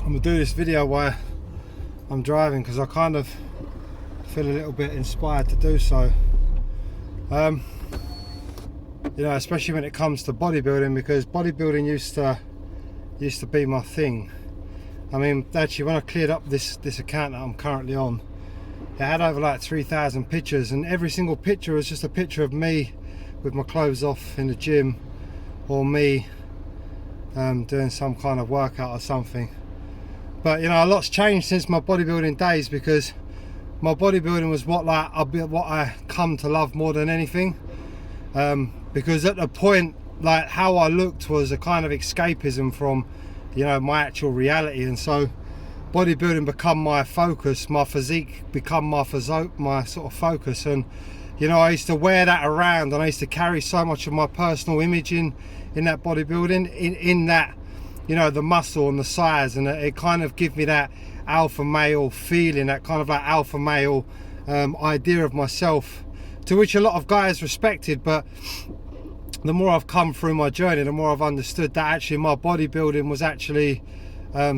I'm gonna do this video while I'm driving because I kind of feel a little bit inspired to do so. You know, especially when it comes to bodybuilding, because bodybuilding used to be my thing. I mean, actually, when I cleared up this account that I'm currently on, it had over like 3,000 pictures, and every single picture was just a picture of me with my clothes off in the gym, or me doing some kind of workout or something. But you know, a lot's changed since my bodybuilding days, because my bodybuilding was what I come to love more than anything. Because at the point, like, how I looked was a kind of escapism from, you know, my actual reality, and so bodybuilding become my focus, my physique become my sort of focus. And you know, I used to wear that around, and I used to carry so much of my personal image in that bodybuilding, in that, you know, the muscle and the size, and it kind of give me that alpha male feeling, that kind of like alpha male idea of myself, to which a lot of guys respected. But the more I've come through my journey, the more I've understood that actually my bodybuilding was actually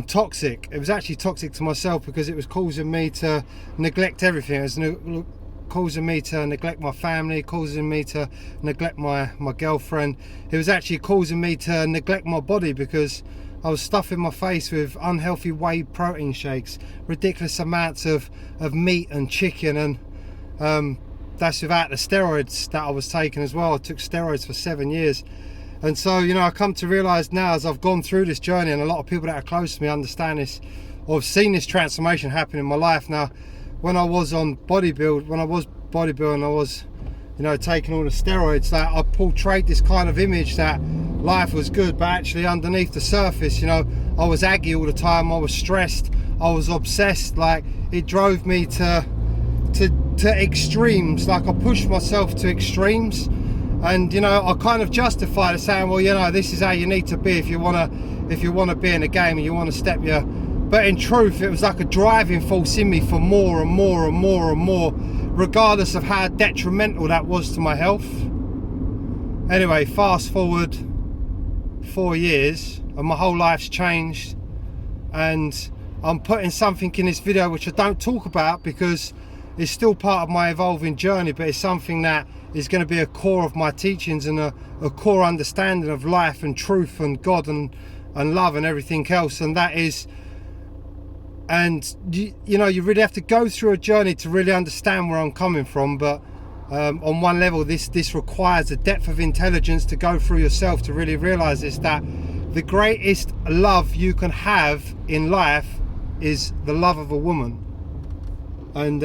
toxic. It was actually toxic to myself, because it was causing me to neglect everything. It was causing me to neglect my family, causing me to neglect my girlfriend. It was actually causing me to neglect my body, because I was stuffing my face with unhealthy whey protein shakes, ridiculous amounts of meat and chicken, and that's without the steroids that I was taking as well. I took steroids for 7 years. And so, you know, I come to realize now, as I've gone through this journey, and a lot of people that are close to me understand this, or have seen this transformation happen in my life. Now, when I was bodybuilding, I was, you know, taking all the steroids, that I portrayed this kind of image that life was good, but actually underneath the surface, you know, I was aggy all the time, I was stressed, I was obsessed. Like, it drove me to extremes. Like, I pushed myself to extremes, and you know, I kind of justified it, saying, well, you know, this is how you need to be if you want to be in a game and you want to step your. But in truth, it was like a driving force in me for more and more and more and more, regardless of how detrimental that was to my health. Anyway, fast forward 4 years and my whole life's changed, and I'm putting something in this video which I don't talk about because it's still part of my evolving journey, but it's something that is going to be a core of my teachings, and a core understanding of life and truth and God and love and everything else. And that is, and you know, you really have to go through a journey to really understand where I'm coming from. But on one level, this requires a depth of intelligence to go through yourself to really realize this, that the greatest love you can have in life is the love of a woman. And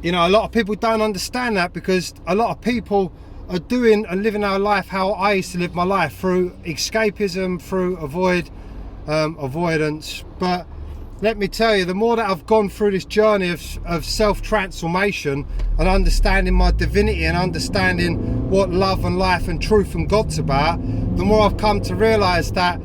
you know, a lot of people don't understand that, because a lot of people are doing and living our life how I used to live my life, through escapism, through avoidance. But let me tell you, the more that I've gone through this journey of self-transformation and understanding my divinity and understanding what love and life and truth and God's about, the more I've come to realize that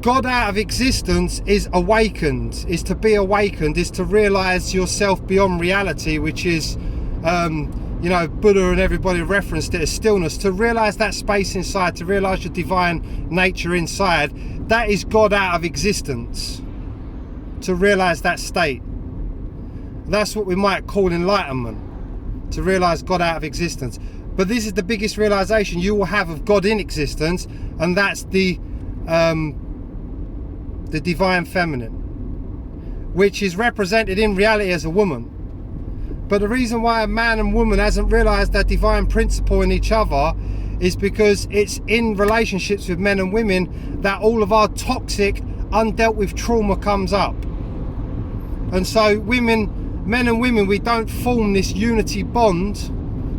God out of existence is awakened, is to be awakened, is to realize yourself beyond reality, which is, you know, Buddha and everybody referenced it as stillness. To realize that space inside, to realize your divine nature inside, that is God out of existence. To realize that state. That's what we might call enlightenment. To realize God out of existence. But this is the biggest realization you will have of God in existence, and that's the divine feminine, which is represented in reality as a woman. But the reason why a man and woman hasn't realized that divine principle in each other is because it's in relationships with men and women that all of our toxic, undealt with trauma comes up. And so men and women, we don't form this unity bond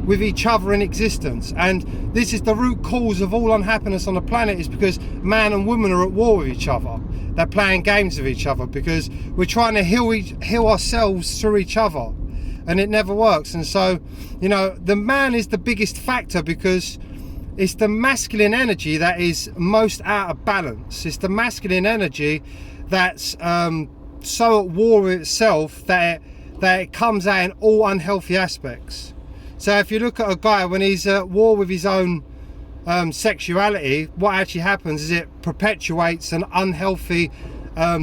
with each other in existence. And this is the root cause of all unhappiness on the planet, is because man and woman are at war with each other. They're playing games with each other, because we're trying to heal ourselves through each other, and it never works. And so, you know, the man is the biggest factor, because it's the masculine energy that is most out of balance. It's the masculine energy that's so at war with itself that it comes out in all unhealthy aspects. So if you look at a guy when he's at war with his own sexuality, what actually happens is it perpetuates an unhealthy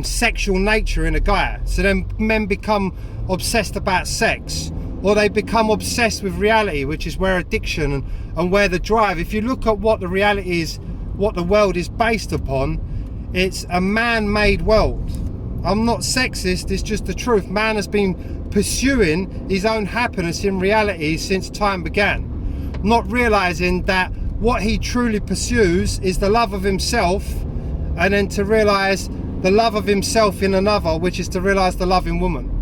sexual nature in a guy. So then men become obsessed about sex, or they become obsessed with reality, which is where addiction and where the drive. If you look at what the reality is, what the world is based upon, it's a man-made world. I'm not sexist, it's just the truth. Man has been pursuing his own happiness in reality since time began, not realizing that what he truly pursues is the love of himself, and then to realize the love of himself in another, which is to realize the love in woman.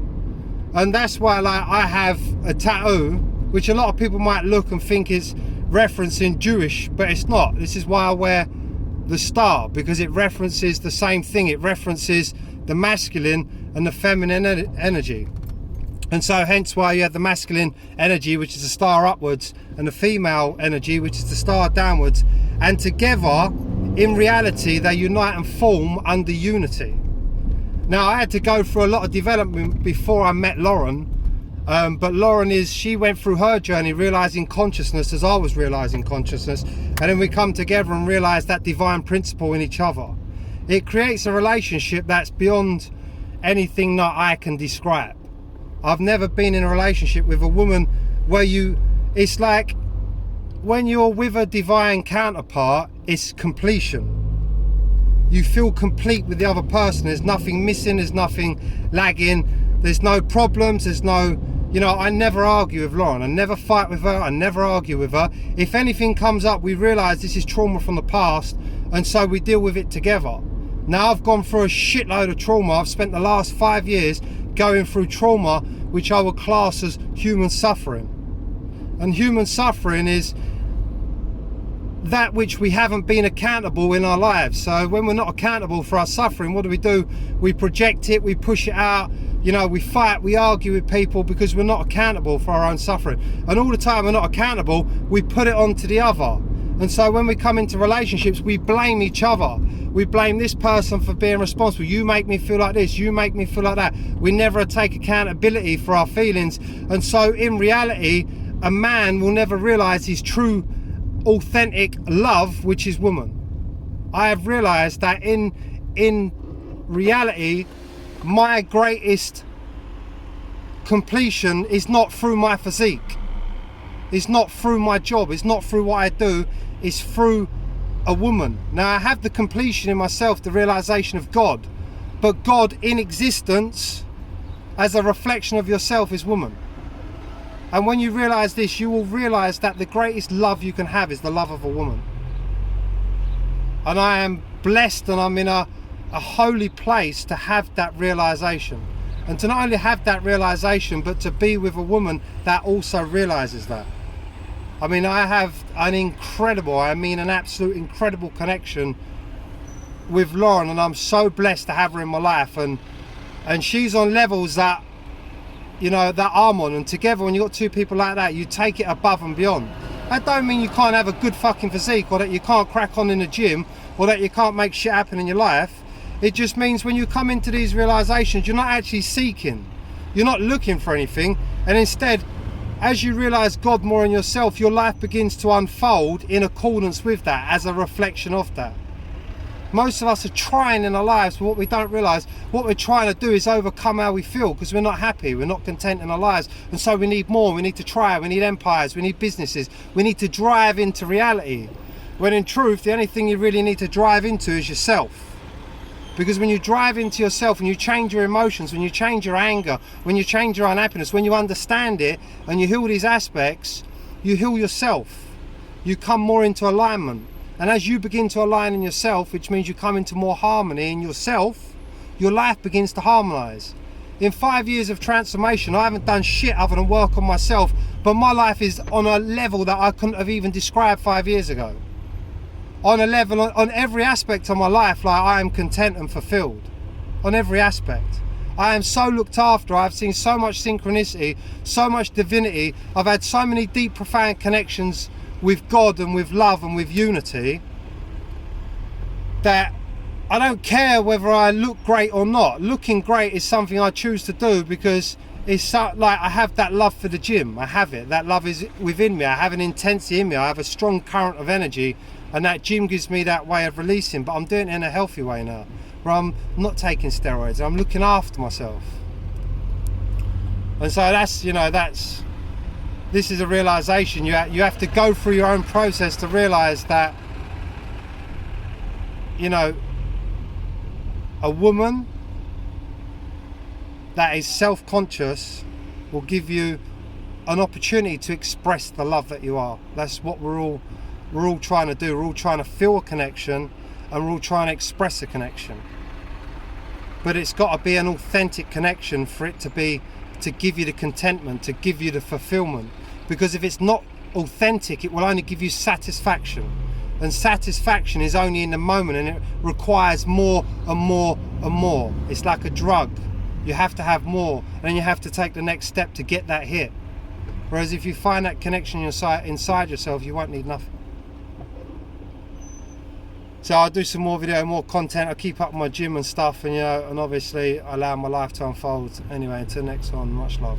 And that's why, like, I have a tattoo, which a lot of people might look and think is referencing Jewish, but it's not. This is why I wear the star, because it references the same thing. It references the masculine and the feminine energy. And so hence why you have the masculine energy, which is the star upwards, and the female energy, which is the star downwards. And together, in reality, they unite and form under unity. Now, I had to go through a lot of development before I met Lauren. But Lauren she went through her journey realizing consciousness as I was realizing consciousness. And then we come together and realize that divine principle in each other. It creates a relationship that's beyond anything that I can describe. I've never been in a relationship with a woman where it's like when you're with a divine counterpart, it's completion. You feel complete with the other person. There's nothing missing, there's nothing lagging, there's no problems, there's no, I never argue with Lauren, I never fight with her, I never argue with her. If anything comes up, we realize this is trauma from the past, and so we deal with it together. Now, I've gone through a shitload of trauma. I've spent the last 5 years going through trauma, which I would class as human suffering. And human suffering is that which we haven't been accountable in our lives. So when we're not accountable for our suffering, what do? We project it, we push it out, we fight, we argue with people because we're not accountable for our own suffering. And all the time we're not accountable, we put it onto the other. And so when we come into relationships, we blame each other. We blame this person for being responsible. You make me feel like this, you make me feel like that. We never take accountability for our feelings. And so in reality, a man will never realize his true authentic love, which is woman. I have realized that in reality, my greatest completion is not through my physique, it's not through my job, it's not through what I do, it's through a woman. Now, I have the completion in myself, the realization of God, but God in existence as a reflection of yourself is woman. And when you realize this, you will realize that the greatest love you can have is the love of a woman. And I am blessed, and I'm in a holy place to have that realization. And to not only have that realization, but to be with a woman that also realizes that. I mean, I have an absolute incredible connection with Lauren, and I'm so blessed to have her in my life. And she's on levels that that I'm on, and together, when you've got two people like that, you take it above and beyond. That don't mean you can't have a good fucking physique, or that you can't crack on in the gym, or that you can't make shit happen in your life. It just means when you come into these realizations, you're not actually seeking, you're not looking for anything, and instead, as you realize God more in yourself, your life begins to unfold in accordance with that, as a reflection of that. Most of us are trying in our lives, but what we don't realize, what we're trying to do is overcome how we feel, because we're not happy, we're not content in our lives, and so we need more. We need to try, we need empires, we need businesses, we need to drive into reality, when in truth the only thing you really need to drive into is yourself. Because when you drive into yourself, when you change your emotions, when you change your anger, when you change your unhappiness, when you understand it and you heal these aspects, you heal yourself. You come more into alignment. And as you begin to align in yourself, which means you come into more harmony in yourself, your life begins to harmonize. In 5 years of transformation, I haven't done shit other than work on myself, but my life is on a level that I couldn't have even described 5 years ago. On a level, on every aspect of my life, like, I am content and fulfilled. On every aspect. I am so looked after. I've seen so much synchronicity, so much divinity. I've had so many deep, profound connections with God and with love and with unity, that I don't care whether I look great or not. Looking great is something I choose to do, because it's so, like, I have that love for the gym. I have it. That love is within me. I have an intensity in me. I have a strong current of energy, and that gym gives me that way of releasing. But I'm doing it in a healthy way now, where I'm not taking steroids. I'm looking after myself. And so that's, you know, this is a realization. You have to go through your own process to realize that, you know, a woman that is self-conscious will give you an opportunity to express the love that you are. That's what we're all trying to do. We're all trying to feel a connection, and we're all trying to express a connection. But it's got to be an authentic connection for it to give you the contentment, to give you the fulfillment. Because if it's not authentic, it will only give you satisfaction. And satisfaction is only in the moment, and it requires more and more and more. It's like a drug. You have to have more, and then you have to take the next step to get that hit. Whereas if you find that connection inside yourself, you won't need nothing. So I'll do some more video, more content. I'll keep up my gym and stuff, and, you know, and obviously allow my life to unfold. Anyway, until next one, much love.